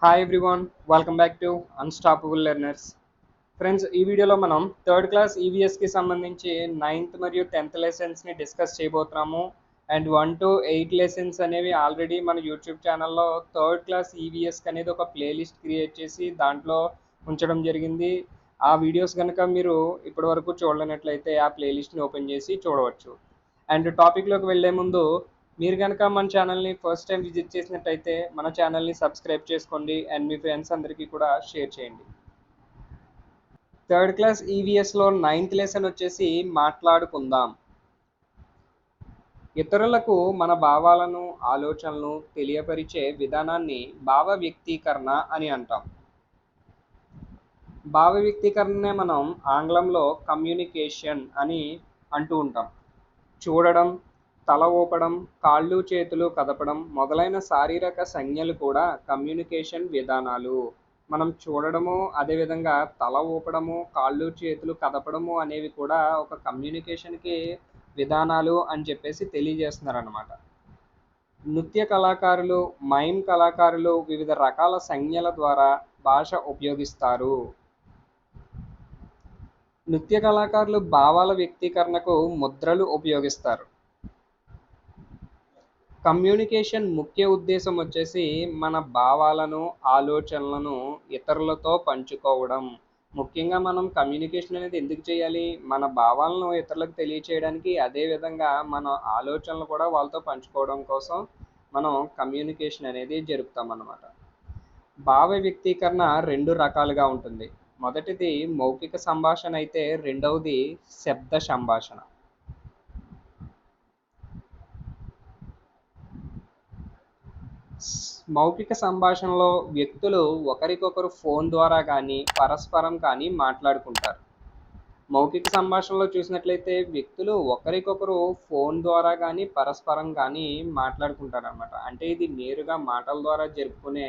Hi everyone, welcome back to unstoppable learners. Friends, ఈ వీడియోలో మనం థర్డ్ క్లాస్ ఈవీఎస్కి సంబంధించి నైన్త్ మరియు 10th లెసన్స్ని డిస్కస్ చేయబోతున్నాము. అండ్ 1 to 8 లెసన్స్ అనేవి ఆల్రెడీ మన యూట్యూబ్ ఛానల్లో థర్డ్ క్లాస్ ఈవీఎస్కి అనేది ఒక ప్లేలిస్ట్ క్రియేట్ చేసి దాంట్లో ఉంచడం జరిగింది. ఆ వీడియోస్ కనుక మీరు ఇప్పటివరకు చూడలేనట్లయితే ఆ ప్లేలిస్ట్ని ఓపెన్ చేసి చూడవచ్చు. అండ్ టాపిక్లోకి వెళ్ళే ముందు మీరు కనుక మన ఛానల్ని ఫస్ట్ టైం విజిట్ చేసినట్టయితే మన ఛానల్ని సబ్స్క్రైబ్ చేసుకోండి అండ్ మీ ఫ్రెండ్స్ అందరికీ కూడా షేర్ చేయండి. థర్డ్ క్లాస్ ఈవీఎస్లో నైన్త్ లెసన్ వచ్చేసి మాట్లాడుకుందాం. ఇతరులకు మన భావాలను ఆలోచనలను తెలియపరిచే విధానాన్ని భావ వ్యక్తీకరణ అని అంటాం. భావ వ్యక్తీకరణనే మనం ఆంగ్లంలో కమ్యూనికేషన్ అని అంటూ ఉంటాం. చూడడం, తల ఊపడం, కాళ్ళు చేతులు కదపడం మొదలైన శారీరక సంజ్ఞలు కూడా కమ్యూనికేషన్ విధానాలు. మనం చూడడము, అదేవిధంగా తల ఊపడము, కాళ్ళు చేతులు కదపడము అనేవి కూడా ఒక కమ్యూనికేషన్కి విధానాలు అని చెప్పేసి తెలియజేస్తున్నారన్నమాట. నృత్య కళాకారులు, మైమ్ కళాకారులు వివిధ రకాల సంజ్ఞల ద్వారా భాష ఉపయోగిస్తారు. నృత్య కళాకారులు భావాల వ్యక్తీకరణకు ముద్రలు ఉపయోగిస్తారు. కమ్యూనికేషన్ ముఖ్య ఉద్దేశం వచ్చేసి మన భావాలను, ఆలోచనలను ఇతరులతో పంచుకోవడం. ముఖ్యంగా మనం కమ్యూనికేషన్ అనేది ఎందుకు చేయాలి? మన భావాలను ఇతరులకు తెలియచేయడానికి, అదేవిధంగా మన ఆలోచనలు కూడా వాళ్ళతో పంచుకోవడం కోసం మనం కమ్యూనికేషన్ అనేది జరుపుతామన్నమాట. భావ వ్యక్తీకరణ 2 రకాలుగా ఉంటుంది. మొదటిది మౌఖిక సంభాషణ అయితే రెండవది శబ్ద సంభాషణ. మౌఖిక సంభాషణలో వ్యక్తులు ఒకరికొకరు ఫోన్ ద్వారా కానీ పరస్పరం కానీ మాట్లాడుకుంటారు. మౌఖిక సంభాషణలో చూసినట్లయితే వ్యక్తులు ఒకరికొకరు ఫోన్ ద్వారా కానీ పరస్పరం కానీ మాట్లాడుకుంటారు అన్నమాట. అంటే ఇది నేరుగా మాటల ద్వారా జరుపుకునే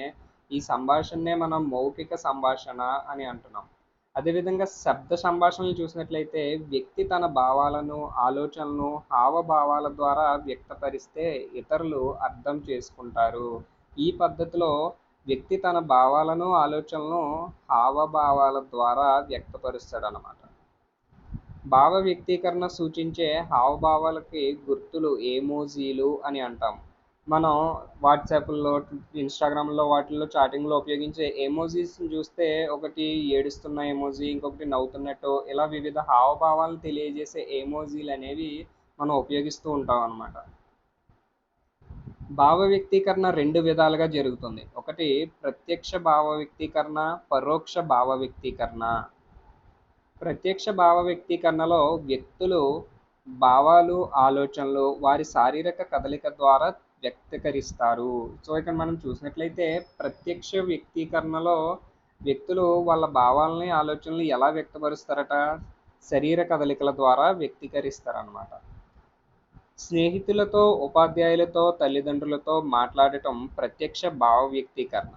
ఈ సంభాషణనే మనం మౌఖిక సంభాషణ అని అంటున్నాం. అదేవిధంగా శబ్ద సంభాషణలు చూసినట్లయితే వ్యక్తి తన భావాలను, ఆలోచనలను హావభావాల ద్వారా వ్యక్తపరిస్తే ఇతరులు అర్థం చేసుకుంటారు. ఈ పద్ధతిలో వ్యక్తి తన భావాలను, ఆలోచనలను హావభావాల ద్వారా వ్యక్తపరుస్తాడనమాట. భావ వ్యక్తీకరణ సూచించే హావభావాలకి గుర్తులు ఎమోజీలు అని అంటాం. మనం వాట్సాప్లో, ఇన్స్టాగ్రామ్లో వాటిల్లో చాటింగ్లో ఉపయోగించే ఎమోజీస్ని చూస్తే ఒకటి ఏడుస్తున్న ఎమోజీ, ఇంకొకటి నవ్వుతున్నట్టు, ఇలా వివిధ హావభావాలను తెలియజేసే ఎమోజీలు అనేవి మనం ఉపయోగిస్తూ ఉంటాం అన్నమాట. భావ వ్యక్తీకరణ 2 విధాలుగా జరుగుతుంది. ఒకటి ప్రత్యక్ష భావ వ్యక్తీకరణ, పరోక్ష భావ వ్యక్తీకరణ. ప్రత్యక్ష భావ వ్యక్తీకరణలో వ్యక్తులు భావాలు, ఆలోచనలు వారి శారీరక కదలిక ద్వారా వ్యక్తీకరిస్తారు. సో ఇక్కడ మనం చూసినట్లయితే ప్రత్యక్ష వ్యక్తీకరణలో వ్యక్తులు వాళ్ళ భావాలని, ఆలోచనలు ఎలా వ్యక్తపరుస్తారట? శరీర కదలికల ద్వారా వ్యక్తీకరిస్తారన్నమాట. స్నేహితులతో, ఉపాధ్యాయులతో, తల్లిదండ్రులతో మాట్లాడటం ప్రత్యక్ష భావ వ్యక్తీకరణ.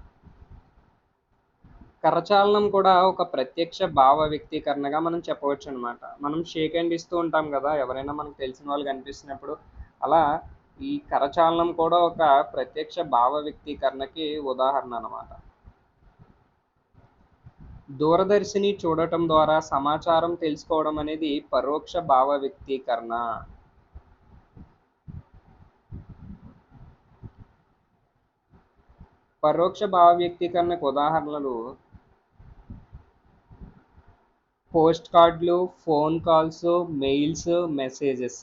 కరచాలనం కూడా ఒక ప్రత్యక్ష భావ వ్యక్తీకరణగా మనం చెప్పవచ్చు అనమాట. మనం షేక్ హ్యాండ్ ఇస్తూ ఉంటాం కదా, ఎవరైనా మనకు తెలిసిన వాళ్ళు కనిపిస్తున్నప్పుడు. అలా ఈ కరచాలనం కూడా ఒక ప్రత్యక్ష భావ వ్యక్తీకరణకి ఉదాహరణ అనమాట. దూరదర్శిని చూడటం ద్వారా సమాచారం తెలుసుకోవడం అనేది పరోక్ష భావ వ్యక్తీకరణ. పరోక్ష భావ వ్యక్తీకరణకు ఉదాహరణలు పోస్ట్ కార్డులు, ఫోన్ కాల్స్, మెయిల్స్, మెసేజెస్,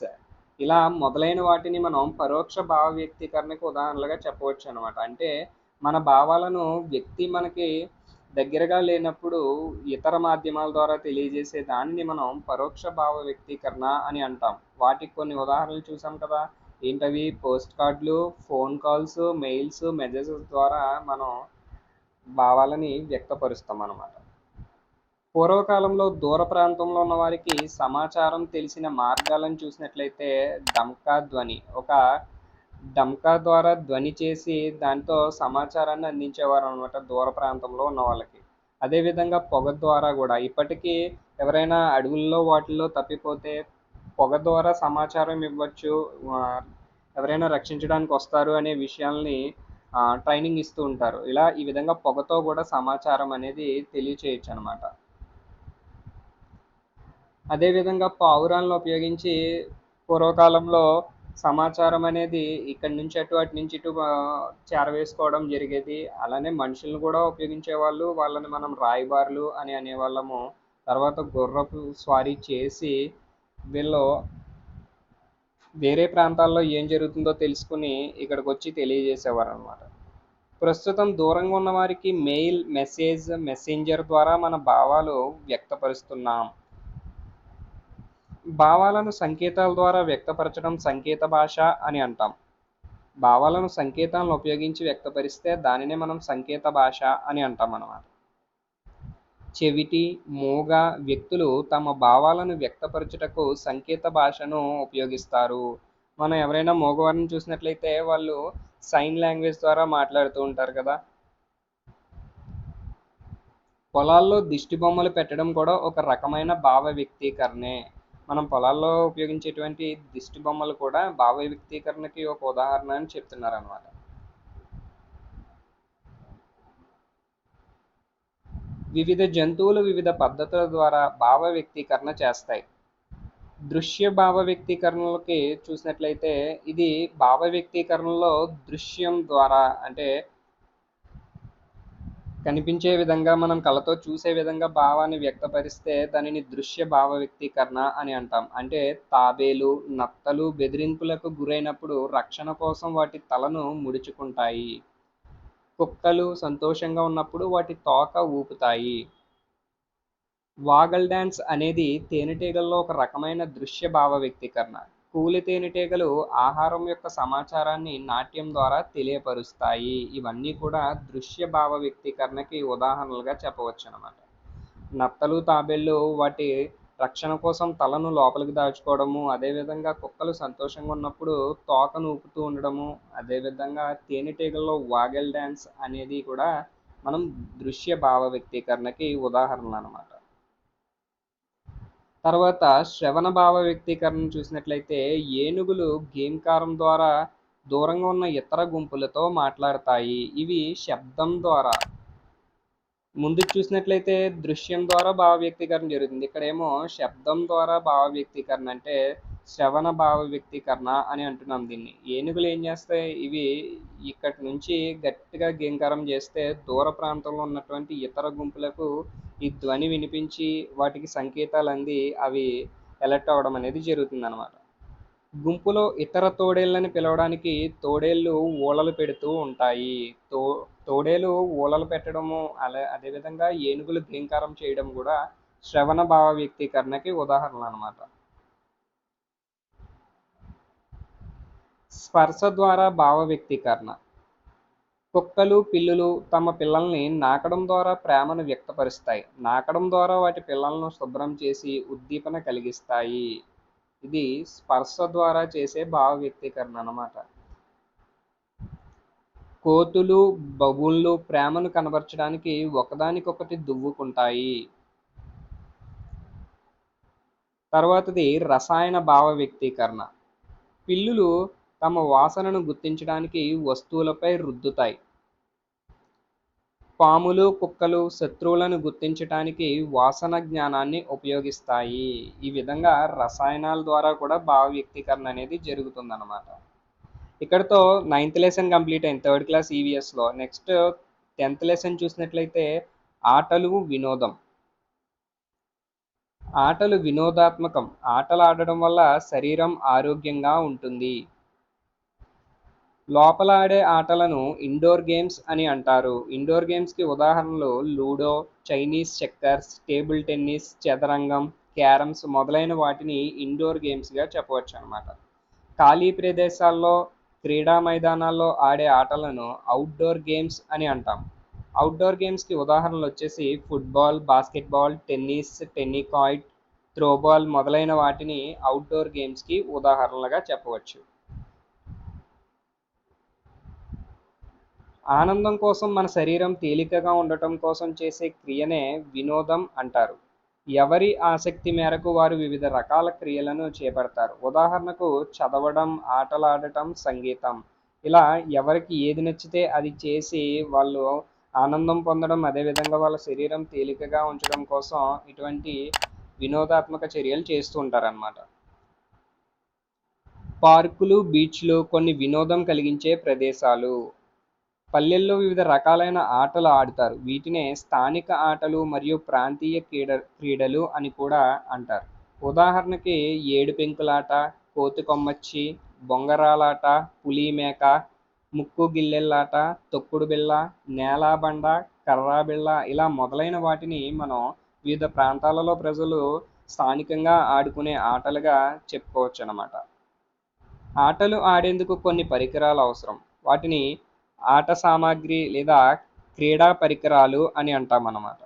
ఇలా మొదలైన వాటిని మనం పరోక్ష భావ వ్యక్తీకరణకు ఉదాహరణలుగా చెప్పవచ్చు అనమాట. అంటే మన భావాలను వ్యక్తి మనకి దగ్గరగా లేనప్పుడు ఇతర మాధ్యమాల ద్వారా తెలియజేసే దానిని మనం పరోక్ష భావ వ్యక్తీకరణ అని అంటాం. వాటికి కొన్ని ఉదాహరణలు చూసాం కదా. ఏంటవి? పోస్ట్ కార్డులు, ఫోన్ కాల్స్, మెయిల్స్, మెసేజెస్ ద్వారా మనం భావాలని వ్యక్తపరుస్తాం అన్నమాట. పూర్వకాలంలో దూర ప్రాంతంలో ఉన్న వారికి సమాచారం తెలిసిన మార్గాలను చూసినట్లయితే డంకా ధ్వని, ఒక డంకా ద్వారా ధ్వని చేసి దాంతో సమాచారాన్ని అందించేవారు అనమాట దూర ప్రాంతంలో ఉన్న వాళ్ళకి. అదేవిధంగా పొగ ద్వారా కూడా ఇప్పటికీ ఎవరైనా అడవుల్లో వాటిల్లో తప్పిపోతే పొగ ద్వారా సమాచారం ఇవ్వచ్చు. ఎవరైనా రక్షించడానికి వస్తారు అనే విషయాల్ని ట్రైనింగ్ ఇస్తూ ఉంటారు. ఇలా ఈ విధంగా పొగతో కూడా సమాచారం అనేది తెలియచేయొచ్చు అనమాట. అదేవిధంగా పావురాలను ఉపయోగించి పూర్వకాలంలో సమాచారం అనేది ఇక్కడి నుంచి అటు, అటు నుంచి ఇటు చేరవేసుకోవడం జరిగేది. అలానే మనుషులను కూడా ఉపయోగించేవాళ్ళు. వాళ్ళని మనం రాయబారులు అని అనేవాళ్ళము. తర్వాత గుర్రపు స్వారీ చేసి వీళ్ళు వేరే ప్రాంతాల్లో ఏం జరుగుతుందో తెలుసుకొని ఇక్కడికొచ్చి తెలియజేసేవారనమాట. ప్రస్తుతం దూరంగా ఉన్న వారికి మెయిల్, మెసెంజర్ ద్వారా మన భావాలు వ్యక్తపరుస్తున్నాం. భావాలను సంకేతాల ద్వారా వ్యక్తపరచడం సంకేత భాష అని అంటాం. భావాలను సంకేతాలను ఉపయోగించి వ్యక్తపరిస్తే దానినే మనం సంకేత భాష అని అంటాం అన్నమాట. చెవిటి, మూగ వ్యక్తులు తమ భావాలను వ్యక్తపరచుటకు సంకేత భాషను ఉపయోగిస్తారు. మనం ఎవరైనా మూగవారిని చూసినట్లయితే వాళ్ళు సైన్ లాంగ్వేజ్ ద్వారా మాట్లాడుతూ ఉంటారు కదా. పొలాల్లో దిష్టి బొమ్మలు పెట్టడం కూడా ఒక రకమైన భావ వ్యక్తీకరణే. మనం పొలాల్లో ఉపయోగించేటువంటి దిష్టి బొమ్మలు కూడా భావ వ్యక్తీకరణకి ఒక ఉదాహరణ అని చెప్తున్నారనమాట. వివిధ జంతువులు వివిధ పద్ధతుల ద్వారా భావ వ్యక్తీకరణ చేస్తాయి. దృశ్య భావ వ్యక్తీకరణలకి చూసినట్లయితే ఇది భావ వ్యక్తీకరణలో దృశ్యం ద్వారా అంటే కనిపించే విధంగా మనం కళ్ళతో చూసే విధంగా భావాన్ని వ్యక్తపరిస్తే దానిని దృశ్య భావ వ్యక్తీకరణ అని అంటాం. అంటే తాబేలు, నత్తలు బెదిరింపులకు గురైనప్పుడు రక్షణ కోసం వాటి తలను ముడుచుకుంటాయి. కుక్కలు సంతోషంగా ఉన్నప్పుడు వాటి తోక ఊపుతాయి. వాగల్ డాన్స్ అనేది తేనెటీగల్లో ఒక రకమైన దృశ్య భావ వ్యక్తీకరణ. కూలి తేనెటీగలు ఆహారం యొక్క సమాచారాన్ని నాట్యం ద్వారా తెలియపరుస్తాయి. ఇవన్నీ కూడా దృశ్య భావ వ్యక్తీకరణకి ఉదాహరణలుగా చెప్పవచ్చు అన్నమాట. నత్తలు, తాబేళ్ళు వాటి రక్షణ కోసం తలను లోపలికి దాచుకోవడము, అదేవిధంగా కుక్కలు సంతోషంగా ఉన్నప్పుడు తోకను ఊపుతూ ఉండడము, అదేవిధంగా తేనెటీగల్లో వాగల్ డాన్స్ అనేది కూడా మనం దృశ్య భావ వ్యక్తీకరణకి ఉదాహరణలు అన్నమాట. తర్వాత శ్రవణ భావ వ్యక్తీకరణను చూసినట్లయితే ఏనుగులు గేంకారం ద్వారా దూరంగా ఉన్న ఇతర గుంపులతో మాట్లాడతాయి. ఇవి శబ్దం ద్వారా. ముందు చూసినట్లయితే దృశ్యం ద్వారా భావ వ్యక్తీకరణ జరుగుతుంది. ఇక్కడేమో శబ్దం ద్వారా భావ వ్యక్తీకరణ అంటే శ్రవణ భావ వ్యక్తీకరణ అని అంటున్నాం దీన్ని. ఏనుగులు ఏం చేస్తాయి? ఇవి ఇక్కడి నుంచి గట్టిగా గేంకారం చేస్తే దూర ప్రాంతంలో ఉన్నటువంటి ఇతర గుంపులకు ఈ ధ్వని వినిపించి వాటికి సంకేతాలు అంది అవి ఎలర్ట్ అవ్వడం అనేది జరుగుతుందన్నమాట. గుంపులో ఇతర తోడేళ్ళని పిలవడానికి తోడేళ్ళు ఊళలు పెడుతూ ఉంటాయి. తోడేలు ఊళలు పెట్టడము అదేవిధంగా ఏనుగులు గేంకారం చేయడం కూడా శ్రవణ భావ వ్యక్తీకరణకి ఉదాహరణలు అన్నమాట. స్పర్శ ద్వారా భావ వ్యక్తీకరణ. కుక్కలు, పిల్లులు తమ పిల్లల్ని నాకడం ద్వారా ప్రేమను వ్యక్తపరుస్తాయి. నాకడం ద్వారా వాటి పిల్లలను శుభ్రం చేసి ఉద్దీపన కలిగిస్తాయి. ఇది స్పర్శ ద్వారా చేసే భావ వ్యక్తీకరణ అన్నమాట. కోతులు, బబూన్లు ప్రేమను కనబరచడానికి ఒకదానికొకటి దువ్వుకుంటాయి. తర్వాతది రసాయన భావ వ్యక్తీకరణ. పిల్లులు తమ వాసనను గుర్తించడానికి వస్తువులపై రుద్దుతాయి. పాములు, కుక్కలు శత్రువులను గుర్తించటానికి వాసన జ్ఞానాన్ని ఉపయోగిస్తాయి. ఈ విధంగా రసాయనాల ద్వారా కూడా భావ వ్యక్తీకరణ అనేది జరుగుతుందన్నమాట. ఇక్కడతో 9th లెసన్ కంప్లీట్ అయింది 3rd class ఈవీఎస్లో. Next 10th lesson చూసినట్లయితే ఆటలు వినోదం. ఆటలు వినోదాత్మకం. ఆటలు ఆడడం వల్ల శరీరం ఆరోగ్యంగా ఉంటుంది. లోపల ఆడే ఆటలను ఇండోర్ గేమ్స్ అని అంటారు. ఇండోర్ గేమ్స్కి ఉదాహరణలు ludo, Chinese checkers, table tennis, చదరంగం, క్యారమ్స్ మొదలైన వాటిని ఇండోర్ గేమ్స్గా చెప్పవచ్చు అన్నమాట. ఖాళీ ప్రదేశాల్లో క్రీడా మైదానాల్లో ఆడే ఆటలను అవుట్డోర్ గేమ్స్ అని అంటాం. అవుట్డోర్ గేమ్స్కి ఉదాహరణలు వచ్చేసి football, basketball, tennis, tennikoit, throwball మొదలైన వాటిని అవుట్డోర్ గేమ్స్కి ఉదాహరణలుగా చెప్పవచ్చు. ఆనందం కోసం మన శరీరం తేలికగా ఉండటం కోసం చేసే క్రియనే వినోదం అంటారు. ఎవరి ఆసక్తి మేరకు వారు వివిధ రకాల క్రియలను చేపడతారు. ఉదాహరణకు చదవడం, ఆటలాడటం, సంగీతం ఇలా ఎవరికి ఏది నచ్చితే అది చేసి వాళ్ళు ఆనందం పొందడం, అదేవిధంగా వాళ్ళ శరీరం తేలికగా ఉంచడం కోసం ఇటువంటి వినోదాత్మక చర్యలు చేస్తూ ఉంటారన్నమాట. పార్కులు, బీచ్లు కొన్ని వినోదం కలిగించే ప్రదేశాలు. పల్లెల్లో వివిధ రకాలైన ఆటలు ఆడుతారు. వీటినే స్థానిక ఆటలు మరియు ప్రాంతీయ క్రీడలు అని కూడా అంటారు. ఉదాహరణకి ఏడు పెంకులాట, కోతి కొమ్మచ్చి, బొంగరాలాట, పులి మేక, ముక్కు గిల్లెల్లాట, తొక్కుడు బిళ్ళ, నేలాబండ, కర్రా బిళ్ళ ఇలా మొదలైన వాటిని మనం వివిధ ప్రాంతాలలో ప్రజలు స్థానికంగా ఆడుకునే ఆటలుగా చెప్పుకోవచ్చు అన్నమాట. ఆటలు ఆడేందుకు కొన్ని పరికరాలు అవసరం. వాటిని ఆట సామాగ్రి లేదా క్రీడా పరికరాలు అని అంటామన్నమాట.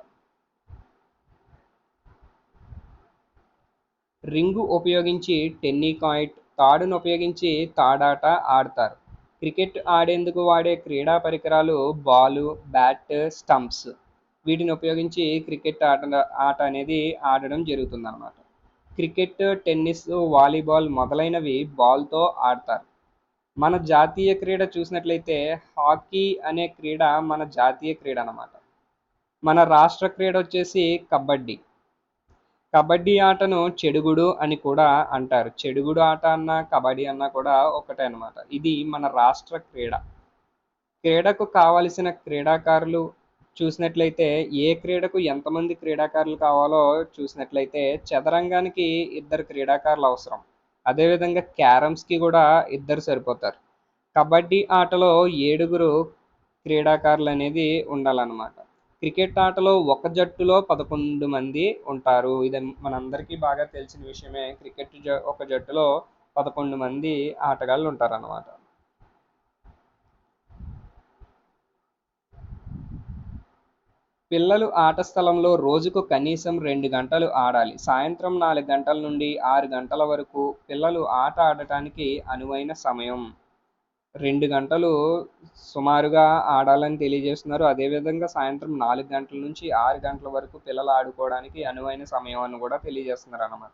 రింగు ఉపయోగించి టెన్నికాయిట్, తాడును ఉపయోగించి తాడాట ఆడతారు. క్రికెట్ ఆడేందుకు వాడే క్రీడా పరికరాలు బాలు, బ్యాట్, స్టంప్స్. వీటిని ఉపయోగించి క్రికెట్ ఆట అనేది ఆడడం జరుగుతుందన్నమాట. క్రికెట్, టెన్నిస్, వాలీబాల్ మొదలైనవి బాల్తో ఆడతారు. మన జాతీయ క్రీడ చూసినట్లయితే హాకీ అనే క్రీడ మన జాతీయ క్రీడ అన్నమాట. మన రాష్ట్ర క్రీడ వచ్చేసి కబడ్డీ. కబడ్డీ ఆటను చెడుగుడు అని కూడా అంటారు. చెడుగుడు ఆట అన్నా కబడ్డీ అన్నా కూడా ఒకటే అన్నమాట. ఇది మన రాష్ట్ర క్రీడ. క్రీడకు కావలసిన క్రీడాకారులు చూసినట్లయితే ఏ క్రీడకు ఎంతమంది క్రీడాకారులు కావాలో చూసినట్లయితే చదరంగానికి 2 క్రీడాకారులు అవసరం. అదేవిధంగా క్యారమ్స్కి కూడా 2 సరిపోతారు. కబడ్డీ ఆటలో 7 క్రీడాకారులు అనేది ఉండాలన్నమాట. క్రికెట్ ఆటలో ఒక జట్టులో 11 మంది ఉంటారు. ఇది మనందరికీ బాగా తెలిసిన విషయమే. క్రికెట్ ఒక జట్టులో 11 మంది ఆటగాళ్ళు ఉంటారన్నమాట. పిల్లలు ఆట స్థలంలో రోజుకు కనీసం 2 గంటలు ఆడాలి. సాయంత్రం 4 గంటల నుండి 6 గంటల వరకు పిల్లలు ఆట ఆడటానికి అనువైన సమయం. 2 గంటలు సుమారుగా ఆడాలని తెలియజేస్తున్నారు. అదేవిధంగా సాయంత్రం 4 గంటల నుంచి 6 గంటల వరకు పిల్లలు ఆడుకోవడానికి అనువైన సమయం అని కూడా తెలియజేస్తున్నారు అన్నమాట.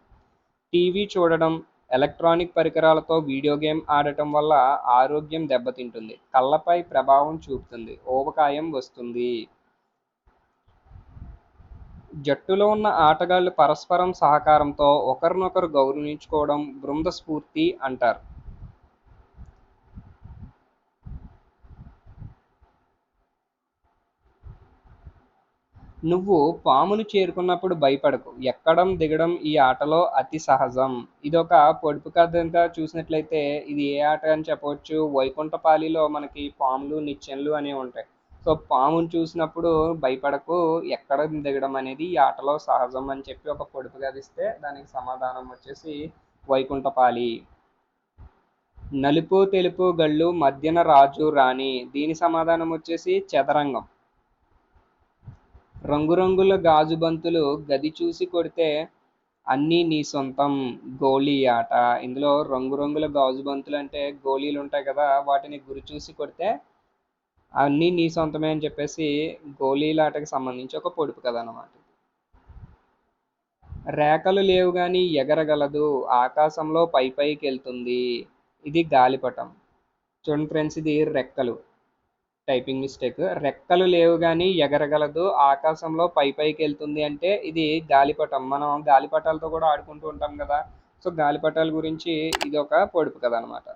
టీవీ చూడడం, ఎలక్ట్రానిక్ పరికరాలతో వీడియో గేమ్ ఆడటం వల్ల ఆరోగ్యం దెబ్బతింటుంది. కళ్ళపై ప్రభావం చూపుతుంది. ఊబకాయం వస్తుంది. జట్టులో ఉన్న ఆటగాళ్లు పరస్పరం సహకారంతో ఒకరినొకరు గౌరవించుకోవడం బృంద స్ఫూర్తి అంటారు. నువ్వు పామును చేరుకున్నప్పుడు భయపడకు. ఎక్కడం, దిగడం ఈ ఆటలో అతి సహజం. ఇదొక పొడుపు కథగా చూసినట్లయితే ఇది ఏ ఆట అని చెప్పవచ్చు. వైకుంఠపాళిలో మనకి పాములు, నిచ్చెనలు అనేవి ఉంటాయి. సో పామును చూసినప్పుడు భయపడకు, ఎక్కడం, దిగడం అనేది ఈ ఆటలో సహజం అని చెప్పి ఒక పొడుపు కథ ఇస్తే దానికి సమాధానం వచ్చేసి వైకుంఠపాళి. నలుపు, తెలుపు గళ్ళు మధ్యన రాజు, రాణి. దీని సమాధానం వచ్చేసి చదరంగం. రంగురంగుల గాజు బంతులు గది చూసి కొడితే అన్నీ నీ సొంతం. గోళీ ఆట. ఇందులో రంగురంగుల గాజు బంతులు అంటే గోళీలు ఉంటాయి కదా, వాటిని గురి చూసి కొడితే అన్నీ నీ సొంతమే అని చెప్పేసి గోళీల ఆటకి సంబంధించి ఒక పొడుపు కథ అన్నమాట. రేఖలు లేవు గాని ఎగరగలదు, ఆకాశంలో పైకి వెళ్తుంది. ఇది గాలిపటం. చూడండి ఫ్రెండ్స్, ఇది రెక్కలు. Typing mistake. రెక్కలు లేవు కానీ ఎగరగలదు, ఆకాశంలో పైకి వెళ్తుంది అంటే ఇది గాలిపటం. మనం గాలిపటాలతో కూడా ఆడుకుంటూ ఉంటాం కదా. సో గాలిపటాల గురించి ఇది ఒక పొడుపు కథ అనమాట.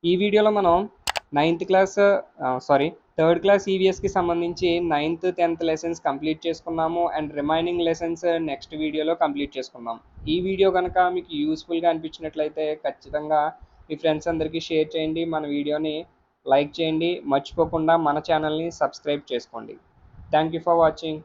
ఈ వీడియోలో మనం థర్డ్ క్లాస్ ఈవీఎస్కి సంబంధించి 9th, 10th లెసన్స్ కంప్లీట్ చేసుకున్నాము. అండ్ రిమైనింగ్ లెసన్స్ నెక్స్ట్ వీడియోలో కంప్లీట్ చేసుకుందాం. ఈ వీడియో కనుక మీకు యూస్ఫుల్గా అనిపించినట్లయితే ఖచ్చితంగా మీ ఫ్రెండ్స్ అందరికీ షేర్ చేయండి. మన వీడియోని లైక్ చేయండి. మర్చిపోకుండా మన ఛానల్ని సబ్స్క్రైబ్ చేసుకోండి. Thank you for watching.